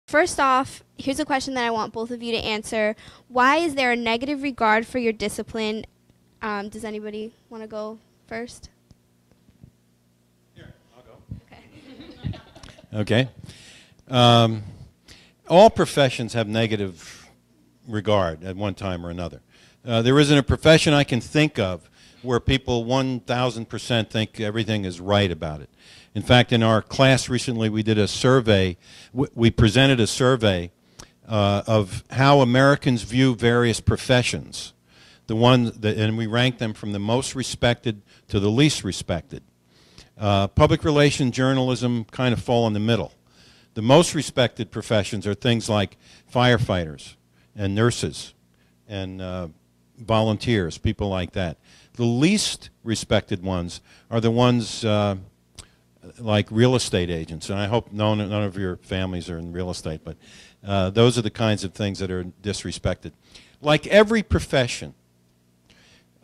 First off, here's a question that I want both of you to answer. Why is there a negative regard for your discipline? Does anybody want to go first? Here, I'll go. Okay. All professions have negative regard at one time or another. There isn't a profession I can think of where people 1,000% think everything is right about it. In fact, in our class recently, we did a survey. We presented a survey of how Americans view various professions, and we ranked them from the most respected to the least respected. Public relations, journalism kind of fall in the middle. The most respected professions are things like firefighters and nurses and volunteers, people like that. The least respected ones are the ones like real estate agents, and I hope none of your families are in real estate, but those are the kinds of things that are disrespected. Like every profession,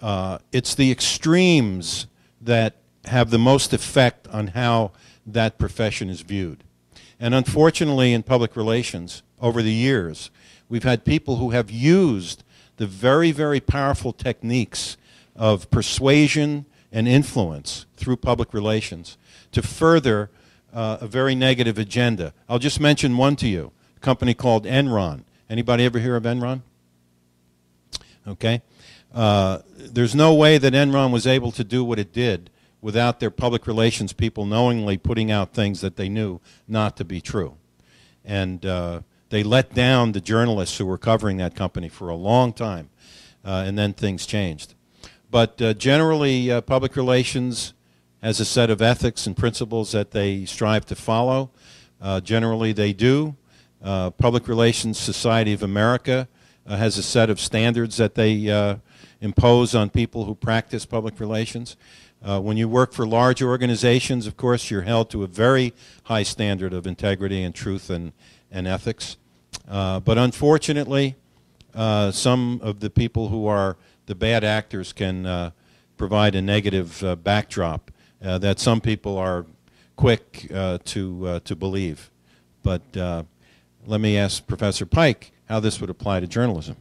it's the extremes that have the most effect on how that profession is viewed. And unfortunately, in public relations, over the years, we've had people who have used the very, very powerful techniques of persuasion and influence through public relations to further a very negative agenda. I'll just mention one to you, a company called Enron. Anybody ever hear of Enron? Okay. There's no way that Enron was able to do what it did without their public relations people knowingly putting out things that they knew not to be true. And they let down the journalists who were covering that company for a long time, and then things changed. But generally, public relations has a set of ethics and principles that they strive to follow. Generally, they do. Public Relations Society of America has a set of standards that they impose on people who practice public relations. When you work for large organizations, of course, you're held to a very high standard of integrity and truth and ethics. But unfortunately, some of the people who are the bad actors can provide a negative backdrop that some people are quick to believe. But let me ask Professor Pike how this would apply to journalism.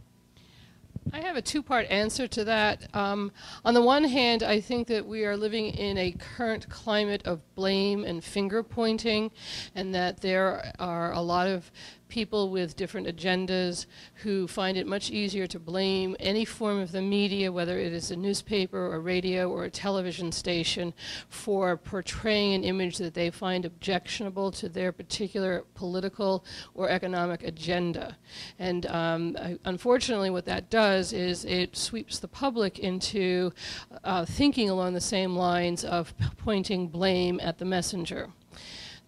I have a two-part answer to that. On the one hand, I think that we are living in a current climate of blame and finger-pointing, and that there are a lot of people with different agendas who find it much easier to blame any form of the media, whether it is a newspaper or radio or a television station, for portraying an image that they find objectionable to their particular political or economic agenda. And unfortunately, what that does is it sweeps the public into thinking along the same lines of pointing blame at the messenger.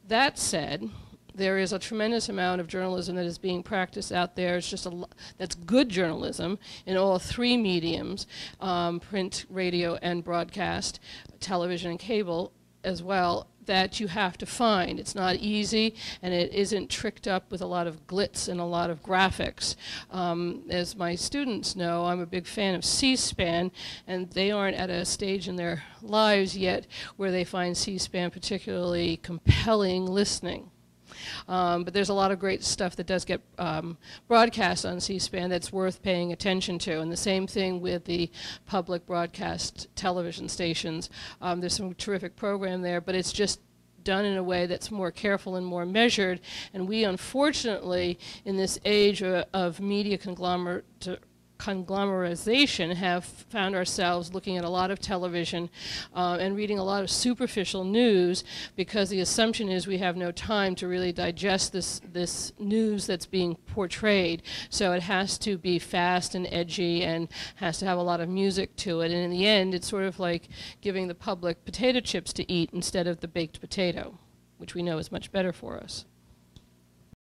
That said, there is a tremendous amount of journalism that is being practiced out there. It's just that's good journalism in all three mediums, print, radio, and broadcast, television and cable as well, that you have to find. It's not easy, and it isn't tricked up with a lot of glitz and a lot of graphics. As my students know, I'm a big fan of C-SPAN, and they aren't at a stage in their lives yet where they find C-SPAN particularly compelling listening. But there's a lot of great stuff that does get broadcast on C-SPAN that's worth paying attention to. And the same thing with the public broadcast television stations. There's some terrific program there, but it's just done in a way that's more careful and more measured. And we, unfortunately, in this age of media conglomerization, have found ourselves looking at a lot of television and reading a lot of superficial news, because the assumption is we have no time to really digest this news that's being portrayed. So it has to be fast and edgy and has to have a lot of music to it. And in the end, it's sort of like giving the public potato chips to eat instead of the baked potato, which we know is much better for us.